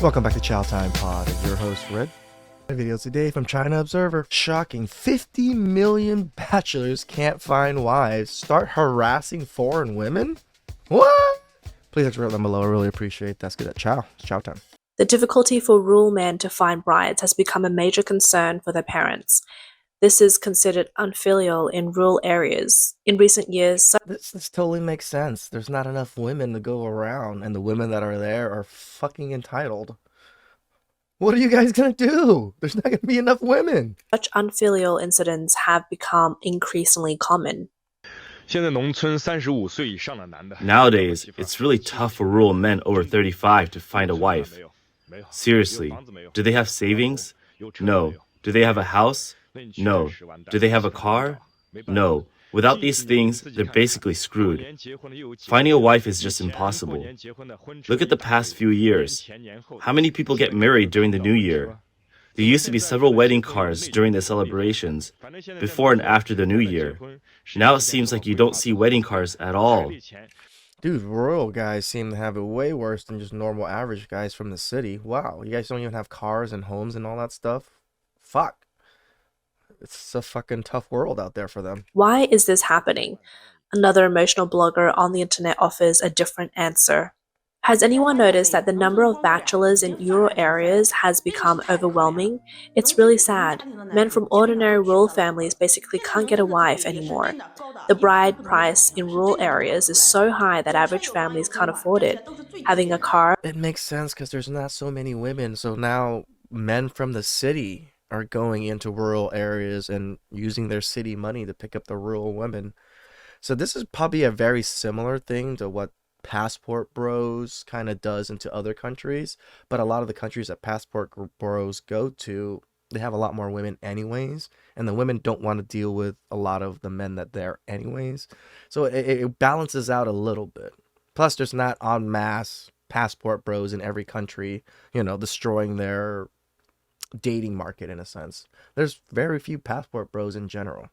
Welcome back to TheChowTimePod. It's your host, Red. My video today from China Observer. Shocking. 50 million bachelors can't find wives. Start harassing foreign women? What? Please extra them below. I really appreciate that. Let's get that. Ciao. It's chow time. The difficulty for rural men to find brides has become a major concern for their parents. This is considered unfilial in rural areas. In recent years, This totally makes sense. There's not enough women to go around, and the women that are there are fucking entitled. What are you guys gonna do? There's not gonna be enough women. such unfilial incidents have become increasingly common. Nowadays, it's really tough for rural men over 35 to find a wife. Seriously, do they have savings? No. Do they have a house? No. Do they have a car? No. Without these things, they're basically screwed. Finding a wife is just impossible. Look at the past few years. How many people get married during the New Year? There used to be several wedding cards during the celebrations, before and after the New Year. Now it seems like you don't see wedding cards at all. Dude, rural guys seem to have it way worse than just normal average guys from the city. Wow, you guys don't even have cars and homes and all that stuff? Fuck. It's a fucking tough world out there for them. Why is this happening? Another emotional blogger on the internet offers a different answer. Has anyone noticed that the number of bachelors in rural areas has become overwhelming? It's really sad. Men from ordinary rural families basically can't get a wife anymore. The bride price in rural areas is so high that average families can't afford it. Having a car, It makes sense because there's not so many women, so now men from the city are going into rural areas and using their city money to pick up the rural women. So this is probably a very similar thing to what passport bros kind of does into other countries, but a lot of the countries that passport bros go to, they have a lot more women anyways, and the women don't want to deal with a lot of the men that they're anyways. So it balances out a little bit. Plus there's not en masse passport bros in every country, destroying their dating market in a sense. There's very few passport bros in general.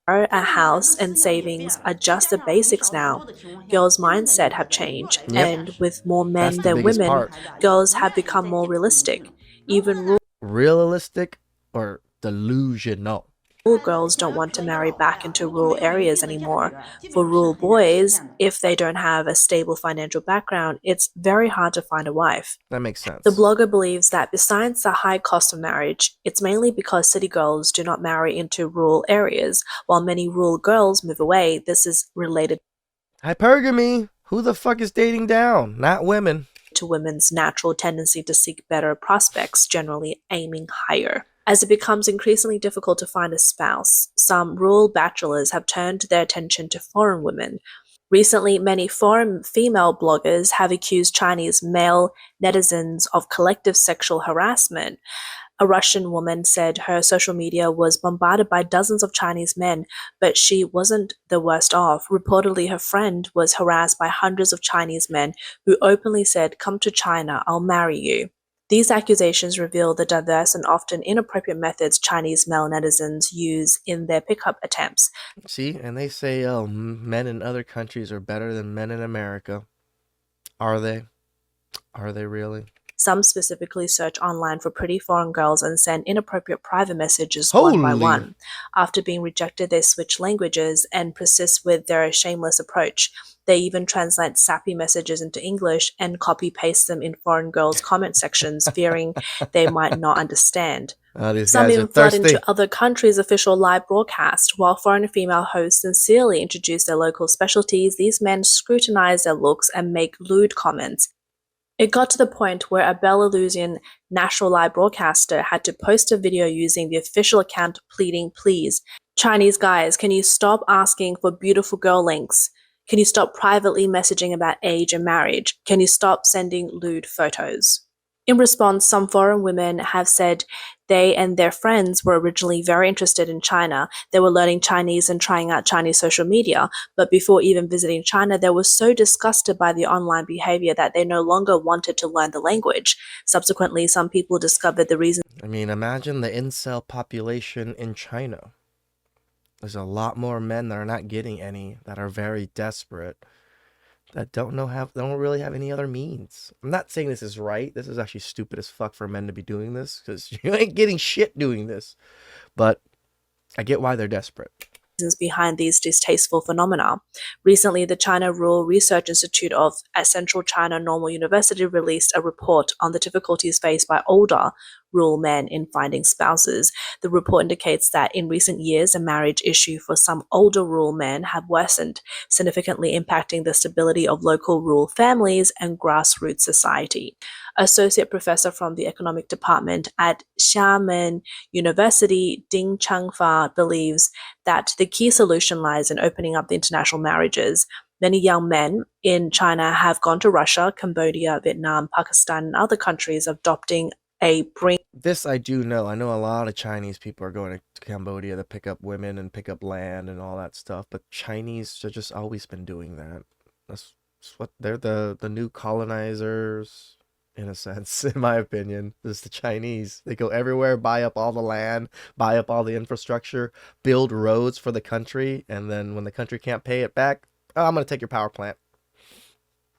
a house, and savings are just the basics now. Girls' mindset have changed, Yep. and with more men That's the than biggest women, part. girls have become more realistic. Even Realistic or delusional? rural girls don't want to marry back into rural areas anymore. For rural boys, if they don't have a stable financial background, it's very hard to find a wife. That makes sense. The blogger believes that besides the high cost of marriage, it's mainly because city girls do not marry into rural areas. While many rural girls move away, this is related Hypergamy. Who the fuck is dating down? Not women. to women's natural tendency to seek better prospects, generally aiming higher. As it becomes increasingly difficult to find a spouse, some rural bachelors have turned their attention to foreign women. Recently, many foreign female bloggers have accused Chinese male netizens of collective sexual harassment. A Russian woman said her social media was bombarded by dozens of Chinese men, but she wasn't the worst off. Reportedly, her friend was harassed by hundreds of Chinese men who openly said, "Come to China, I'll marry you." These accusations reveal the diverse and often inappropriate methods Chinese male netizens use in their pickup attempts. See, and they say, oh, men in other countries are better than men in America. Are they? Are they really? Some specifically search online for pretty foreign girls and send inappropriate private messages one by Holy. one. After being rejected, they switch languages and persist with their shameless approach. They even translate sappy messages into English and copy-paste them in foreign girls' comment sections, fearing they might not understand. These Some guys are even flood thirsty. into other countries' official live broadcast. While foreign female hosts sincerely introduce their local specialties, these men scrutinize their looks and make lewd comments. It got to the point where a Belarusian national live broadcaster had to post a video using the official account pleading, "Please, Chinese guys, can you stop asking for beautiful girl links? Can you stop privately messaging about age and marriage? Can you stop sending lewd photos?" In response, some foreign women have said they and their friends were originally very interested in China. They were learning Chinese and trying out Chinese social media, but before even visiting China, they were so disgusted by the online behavior that they no longer wanted to learn the language. Subsequently, some people discovered the reason. I mean, imagine the incel population in China. There's a lot more men that are not getting any, that are very desperate. that don't really have any other means. I'm not saying this is right. This is actually stupid as fuck for men to be doing this because you ain't getting shit doing this. But I get why they're desperate. Behind these distasteful phenomena. Recently, the China Rural Research Institute at Central China Normal University released a report on the difficulties faced by older rural men in finding spouses. The report indicates that in recent years, the marriage issue for some older rural men have worsened, significantly impacting the stability of local rural families and grassroots society. Associate professor from the economic department at Xiamen University, Ding Changfa, believes that the key solution lies in opening up the international marriages. Many young men in China have gone to Russia, Cambodia, Vietnam, Pakistan, and other countries, adopting a bring. This I do know. I know a lot of Chinese people are going to Cambodia to pick up women and pick up land and all that stuff. But Chinese have just always been doing that. That's what they're the new colonizers, in a sense, in my opinion. Is the Chinese. They go everywhere, buy up all the land, buy up all the infrastructure, build roads for the country, and then when the country can't pay it back, oh, I'm gonna take your power plant.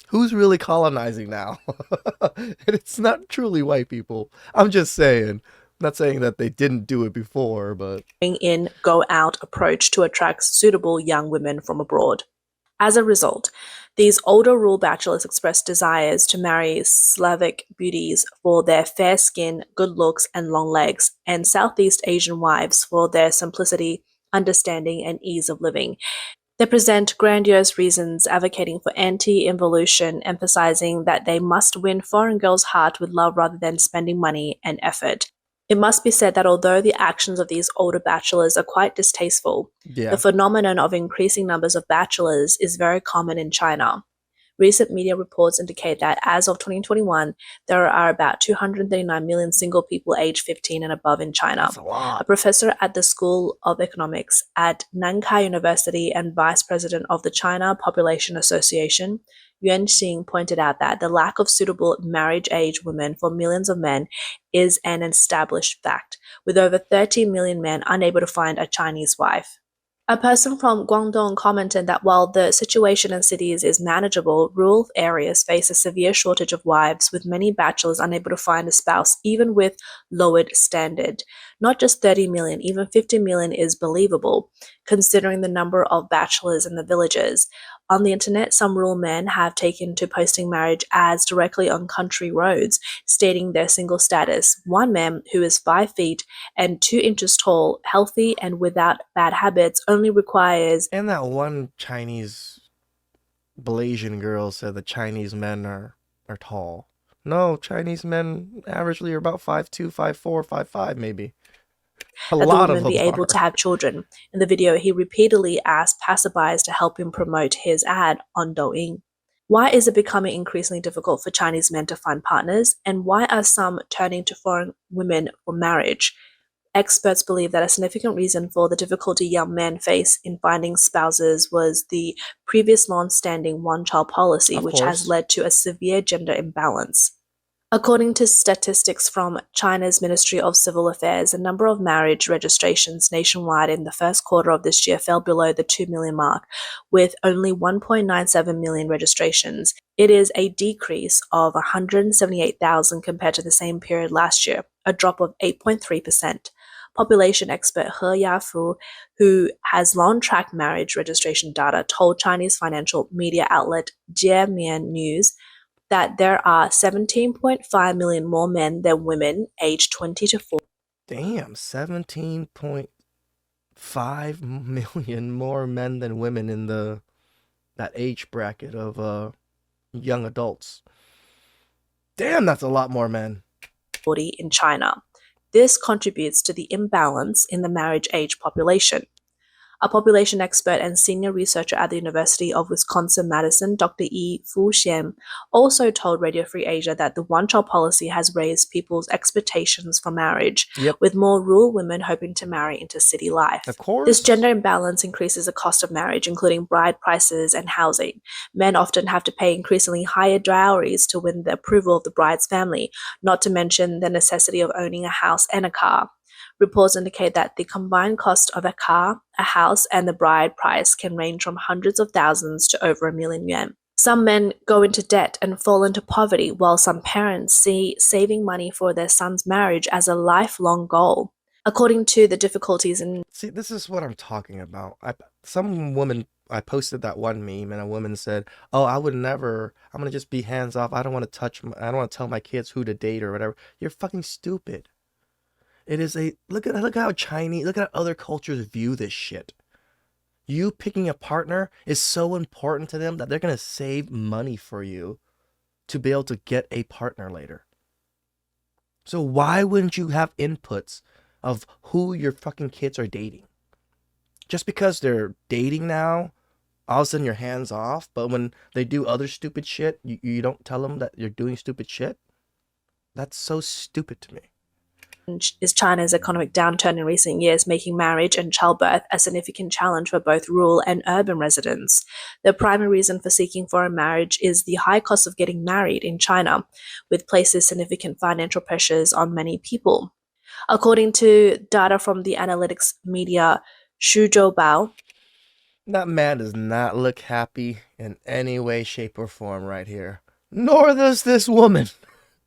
Who's really colonizing now? And it's not truly white people. I'm just saying. I'm not saying that they didn't do it before, but In go out approach to attract suitable young women from abroad. As a result, these older rural bachelors express desires to marry Slavic beauties for their fair skin, good looks, and long legs, and Southeast Asian wives for their simplicity, understanding, and ease of living. They present grandiose reasons advocating for anti-involution, emphasizing that they must win foreign girls' heart with love rather than spending money and effort. It must be said that although the actions of these older bachelors are quite distasteful, yeah. the phenomenon of increasing numbers of bachelors is very common in China. Recent media reports indicate that as of 2021, there are about 239 million single people aged 15 and above in China. That's a lot. A professor at the School of Economics at Nankai University and vice president of the China Population Association, Yuan Xing, pointed out that the lack of suitable marriage-age women for millions of men is an established fact, with over 30 million men unable to find a Chinese wife. A person from Guangdong commented that while the situation in cities is manageable, rural areas face a severe shortage of wives, with many bachelors unable to find a spouse even with lowered standard. Not just 30 million, even 50 million is believable, considering the number of bachelors in the villages. On the internet, some rural men have taken to posting marriage ads directly on country roads, stating their single status. One man, who is 5 feet and 2 inches tall, healthy, and without bad habits, only requires. And that one Chinese Blasian girl said that Chinese men are tall. No, Chinese men averagely are about 5'2", 5'4", 5'5", maybe. A That the lot of woman them be able are. to have children. In the video, he repeatedly asked passerbys to help him promote his ad on Douyin. Why is it becoming increasingly difficult for Chinese men to find partners, and why are some turning to foreign women for marriage? Experts believe that a significant reason for the difficulty young men face in finding spouses was the previous long-standing one-child policy, Of which has course. led to a severe gender imbalance. According to statistics from China's Ministry of Civil Affairs, the number of marriage registrations nationwide in the first quarter of this year fell below the 2 million mark, with only 1.97 million registrations. It is a decrease of 178,000 compared to the same period last year, a drop of 8.3%. Population expert He Yafu, who has long tracked marriage registration data, told Chinese financial media outlet Jiemian News that there are 17.5 million more men than women aged 20 to 40. Damn, 17.5 million more men than women in that age bracket of young adults. Damn, that's a lot more men. In China. This contributes to the imbalance in the marriage age population. A population expert and senior researcher at the University of Wisconsin-Madison, Dr. Yi Fuxian, also told Radio Free Asia that the one-child policy has raised people's expectations for marriage, Yep. with more rural women hoping to marry into city life. Of course. This gender imbalance increases the cost of marriage, including bride prices and housing. Men often have to pay increasingly higher dowries to win the approval of the bride's family, not to mention the necessity of owning a house and a car. Reports indicate that the combined cost of a car, a house, and the bride price can range from hundreds of thousands to over 1 million yuan. Some men go into debt and fall into poverty, while some parents see saving money for their son's marriage as a lifelong goal. According to the difficulties in See, this is what I'm talking about. Some woman, I posted that one meme, and a woman said, "Oh, I would never. I'm gonna just be hands off. I don't want to I don't want to tell my kids who to date or whatever." You're fucking stupid. It is a look at how Chinese, look at how other cultures view this shit. You picking a partner is so important to them that they're gonna save money for you to be able to get a partner later. So why wouldn't you have inputs of who your fucking kids are dating? Just because they're dating now, all of a sudden your hands off, but when they do other stupid shit, you don't tell them that you're doing stupid shit? That's so stupid to me. is China's economic downturn in recent years, making marriage and childbirth a significant challenge for both rural and urban residents. The primary reason for seeking foreign marriage is the high cost of getting married in China, which places significant financial pressures on many people. According to data from the analytics media Shuzhou Bao, That man does not look happy in any way, shape, or form right here. Nor does this woman.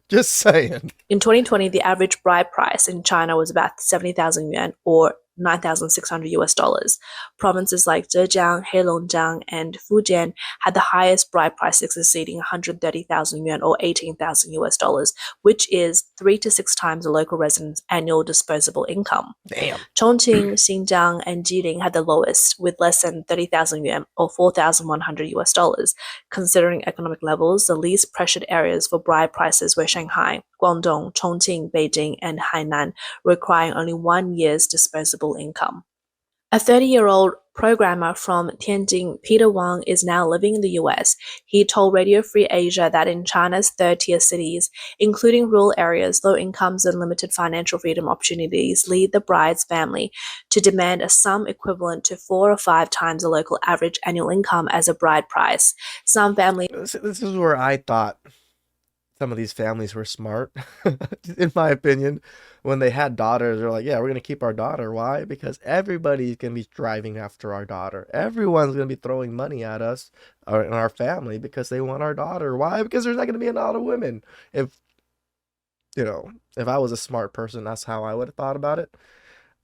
Just saying. in 2020, the average bride price in China was about 70,000 yuan or 9,600 US dollars. Provinces like Zhejiang, Heilongjiang, and Fujian had the highest bride prices exceeding 130,000 yuan or 18,000 US dollars, which is 3 to 6 times a local resident's annual disposable income. Damn. Chongqing, Xinjiang, and Jilin had the lowest, with less than 30,000 yuan or 4,100 US dollars. Considering economic levels, the least pressured areas for bride prices were Shanghai, Guangdong, Chongqing, Beijing, and Hainan, requiring only 1 year's disposable income. A 30-year-old programmer from Tianjin, Peter Wang, is now living in the US. He told Radio Free Asia that in China's third-tier cities, including rural areas, low incomes and limited financial freedom opportunities lead the bride's family to demand a sum equivalent to 4 or 5 times the local average annual income as a bride price. Some families This is where I thought some of these families were smart, in my opinion. When they had daughters, they're like, yeah, we're going to keep our daughter. Why? Because everybody's going to be driving after our daughter. Everyone's going to be throwing money at us or in our family because they want our daughter. Why? Because there's not going to be a lot of women. If I was a smart person, that's how I would have thought about it.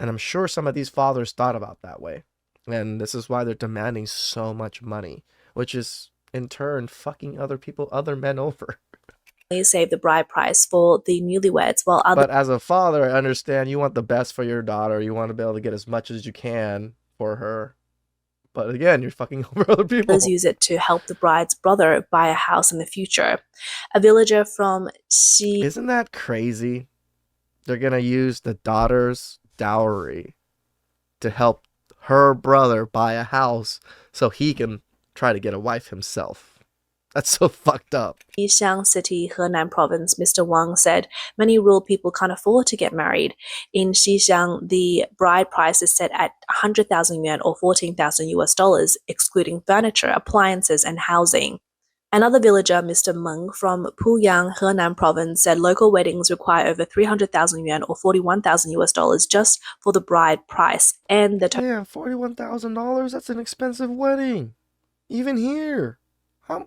And I'm sure some of these fathers thought about that way. And this is why they're demanding so much money, which is in turn fucking other men over. save the bride price for the newlyweds, while others But as a father, I understand you want the best for your daughter. You want to be able to get as much as you can for her. But again, you're fucking over other people. use it to help the bride's brother buy a house in the future. A villager from Xi Isn't that crazy? They're going to use the daughter's dowry to help her brother buy a house so he can try to get a wife himself. That's so fucked up. Yixiang City, Henan Province, Mr. Wang said many rural people can't afford to get married. In Xixiang, the bride price is set at 100,000 yuan or 14,000 US dollars, excluding furniture, appliances, and housing. Another villager, Mr. Meng from Puyang, Henan Province, said local weddings require over 300,000 yuan or 41,000 US dollars just for the bride price, and the Damn, $41,000? That's an expensive wedding. Even here.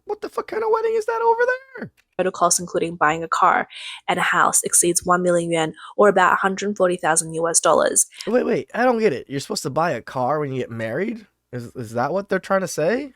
What the fuck kind of wedding is that over there? total cost, including buying a car and a house, exceeds 1 million yuan or about 140,000 US dollars. Wait, I don't get it. You're supposed to buy a car when you get married? Is that what they're trying to say?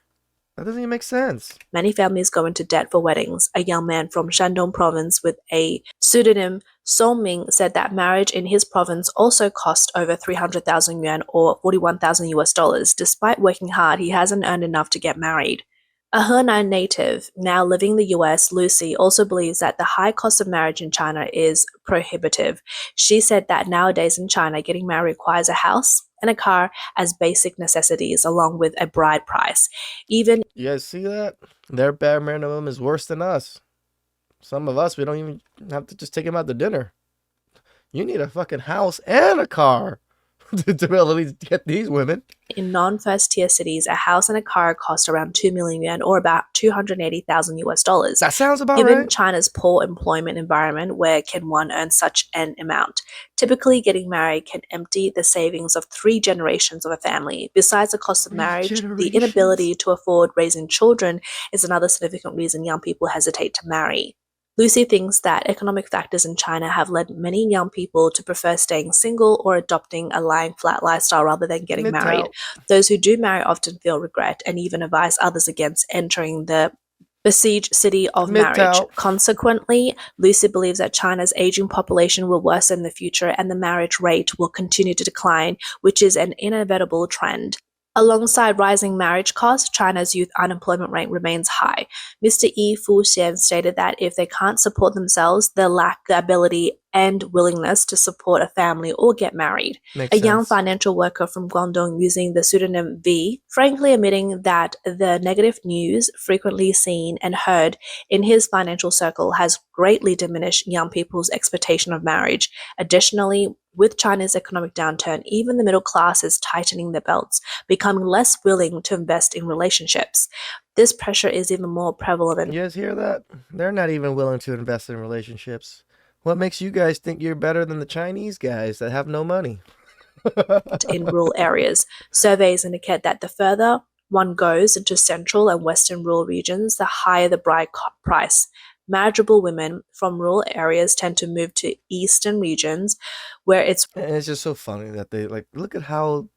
That doesn't even make sense. Many families go into debt for weddings. A young man from Shandong province with a pseudonym Song Ming said that marriage in his province also cost over 300,000 yuan or 41,000 US dollars. Despite working hard, he hasn't earned enough to get married. A Henan native, now living in the US, Lucy, also believes that the high cost of marriage in China is prohibitive. She said that nowadays in China, getting married requires a house and a car as basic necessities, along with a bride price. Even You guys see that? Their bare minimum is worse than us. Some of us, we don't even have to just take them out to dinner. You need a fucking house and a car. to at least get these women. In non-first tier cities, a house and a car cost around 2 million yuan or about 280,000 US dollars. That sounds about Given right. China's poor employment environment, where can one earn such an amount? Typically, getting married can empty the savings of 3 generations of a family. Besides the cost of 3 marriage, the generations. inability to afford raising children is another significant reason young people hesitate to marry. Lucy thinks that economic factors in China have led many young people to prefer staying single or adopting a lying flat lifestyle rather than getting married. MGTOW. Those who do marry often feel regret and even advise others against entering the besieged city of marriage. MGTOW. Consequently, Lucy believes that China's aging population will worsen in the future and the marriage rate will continue to decline, which is an inevitable trend. Alongside rising marriage costs, China's youth unemployment rate remains high. Mr. Yi Fuxian stated that if they can't support themselves, they lack the ability and willingness to support a family or get married. Makes A young sense. financial worker from Guangdong using the pseudonym V, frankly admitting that the negative news frequently seen and heard in his financial circle has greatly diminished young people's expectation of marriage. Additionally, with China's economic downturn, even the middle class is tightening their belts, becoming less willing to invest in relationships. This pressure is even more prevalent You guys hear that? They're not even willing to invest in relationships. What makes you guys think you're better than the Chinese guys that have no money? in rural areas. Surveys indicate that the further one goes into central and western rural regions, the higher the bride price. Marriageable women from rural areas tend to move to eastern regions where it's And it's just so funny that they like look at how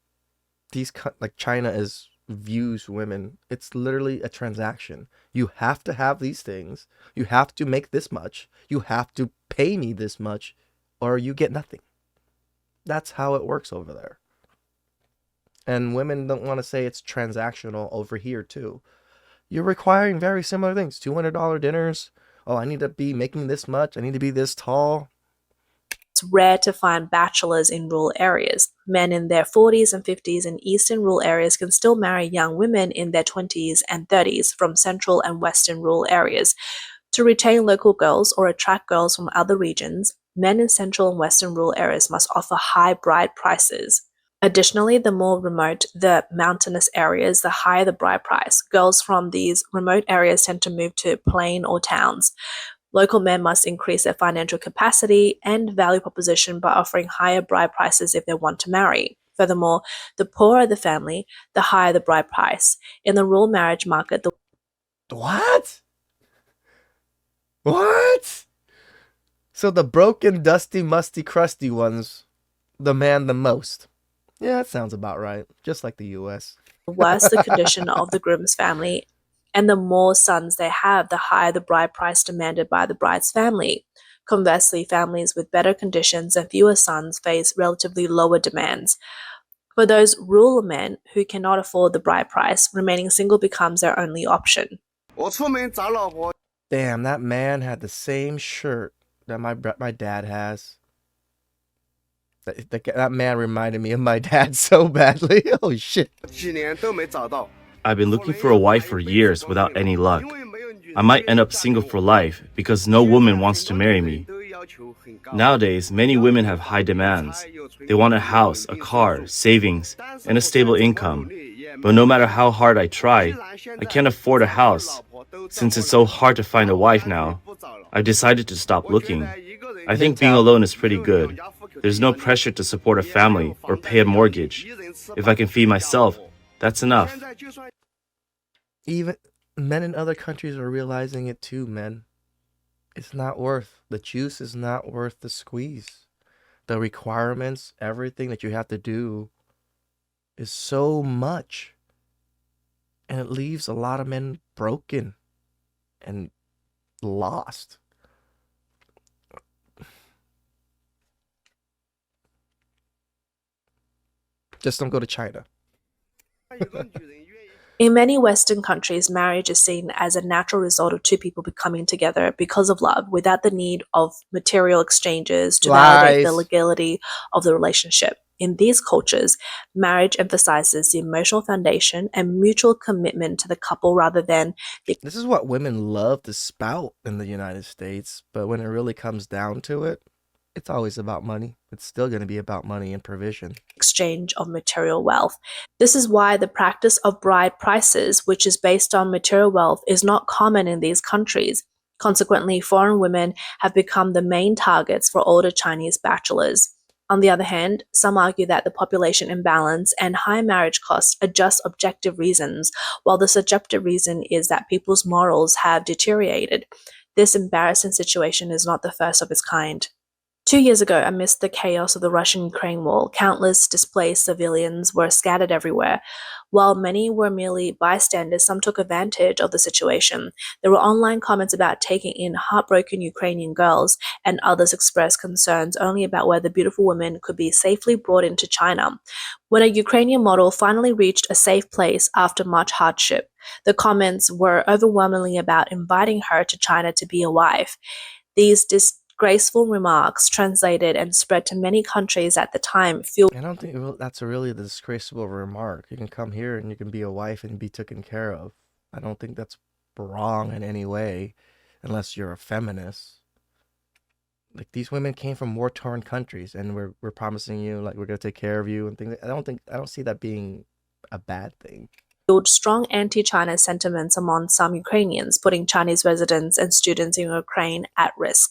like China is views women. It's literally a transaction. You have to have these things. You have to make this much. You have to pay me this much, or you get nothing. That's how it works over there. And women don't want to say it's transactional over here too. You're requiring very similar things. $200 dinners. Oh, I need to be making this much. I need to be this tall. It's rare to find bachelors in rural areas. Men in their 40s and 50s in eastern rural areas can still marry young women in their 20s and 30s from central and western rural areas. To retain local girls or attract girls from other regions, men in central and western rural areas must offer high bride prices. Additionally, the more remote the mountainous areas, the higher the bride price. Girls from these remote areas tend to move to plain or towns. Local men must increase their financial capacity and value proposition by offering higher bride prices if they want to marry. Furthermore, the poorer the family, the higher the bride price. In the rural marriage market, the What? What? So the broken, dusty, musty, crusty ones demand the most. Yeah, that sounds about right. Just like the US. worse the condition of the groom's family, and the more sons they have, the higher the bride price demanded by the bride's family. Conversely, families with better conditions and fewer sons face relatively lower demands. For those rural men who cannot afford the bride price, remaining single becomes their only option. Damn, that man had the same shirt that my dad has. That man reminded me of my dad so badly. Oh shit. I've been looking for a wife for years without any luck. I might end up single for life because no woman wants to marry me. Nowadays, many women have high demands. They want a house, a car, savings, and a stable income. But no matter how hard I try, I can't afford a house. Since it's so hard to find a wife now, I've decided to stop looking. I think being alone is pretty good. There's no pressure to support a family or pay a mortgage. If I can feed myself, that's enough. Even men in other countries are realizing it too, men. It's not worth, the juice is not worth the squeeze. The requirements, everything that you have to do is so much. And it leaves a lot of men broken and lost. Just don't go to China. In many Western countries, marriage is seen as a natural result of two people becoming together because of love, without the need of material exchanges to validate the Lies. legality of the relationship. In these cultures, marriage emphasizes the emotional foundation and mutual commitment to the couple rather than the This is what women love to spout in the United States, but when it really comes down to it, It's always about money. It's still going to be about money and provision. Exchange of material wealth. This is why the practice of bride prices, which is based on material wealth, is not common in these countries. Consequently, foreign women have become the main targets for older Chinese bachelors. On the other hand, some argue that the population imbalance and high marriage costs are just objective reasons, while the subjective reason is that people's morals have deteriorated. This embarrassing situation is not the first of its kind. 2 years ago, amidst the chaos of the Russian-Ukraine war, countless displaced civilians were scattered everywhere. While many were merely bystanders, some took advantage of the situation. There were online comments about taking in heartbroken Ukrainian girls, and others expressed concerns only about whether beautiful women could be safely brought into China. When a Ukrainian model finally reached a safe place after much hardship, the comments were overwhelmingly about inviting her to China to be a wife. These disgraceful remarks translated and spread to many countries at the time fueled. I don't think that's really a disgraceful remark. You can come here and you can be a wife and be taken care of. I don't think that's wrong in any way, unless you're a feminist. Like, these women came from war-torn countries, and we're promising you, like, we're gonna take care of you and things. I don't see that being a bad thing. Strong anti-China sentiments among some Ukrainians, putting Chinese residents and students in Ukraine at risk.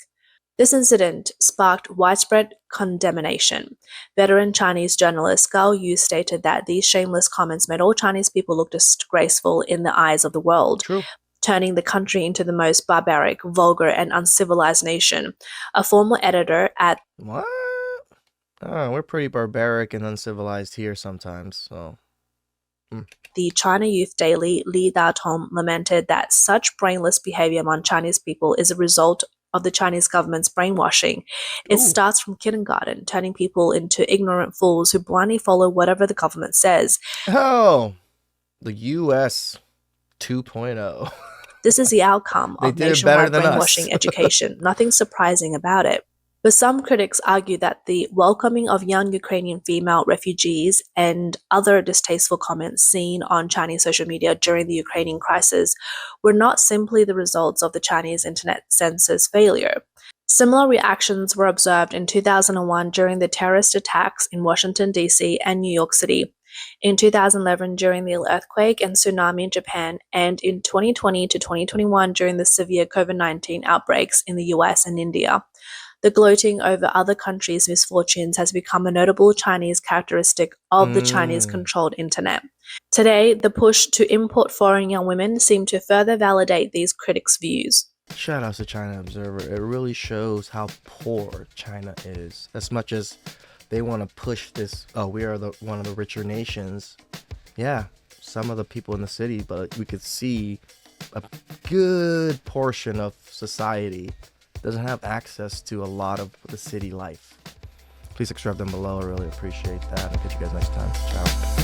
This incident sparked widespread condemnation. Veteran Chinese journalist Gao Yu stated that these shameless comments made all Chinese people look disgraceful in the eyes of the world, True. turning the country into the most barbaric, vulgar, and uncivilized nation. A former editor at What? Oh, we're pretty barbaric and uncivilized here sometimes, so. the China Youth Daily, Li Datong, lamented that such brainless behavior among Chinese people is a result of the Chinese government's brainwashing. It Ooh. starts from kindergarten, turning people into ignorant fools who blindly follow whatever the government says. Oh, the U.S. 2.0. This is the outcome They of did it better nationwide than us. brainwashing education. Nothing surprising about it. But some critics argue that the welcoming of young Ukrainian female refugees and other distasteful comments seen on Chinese social media during the Ukrainian crisis were not simply the results of the Chinese internet censor's failure. Similar reactions were observed in 2001 during the terrorist attacks in Washington, D.C. and New York City, in 2011 during the earthquake and tsunami in Japan, and in 2020 to 2021 during the severe COVID-19 outbreaks in the US and India. The gloating over other countries' misfortunes has become a notable Chinese characteristic of the Chinese-controlled internet. Today, the push to import foreign young women seems to further validate these critics' views. Shout out to China Observer. It really shows how poor China is. As much as they want to push this, oh, we are one of the richer nations. Yeah, some of the people in the city, but we could see a good portion of society doesn't have access to a lot of the city life. Please subscribe down below. I really appreciate that. I'll catch you guys next time. Ciao.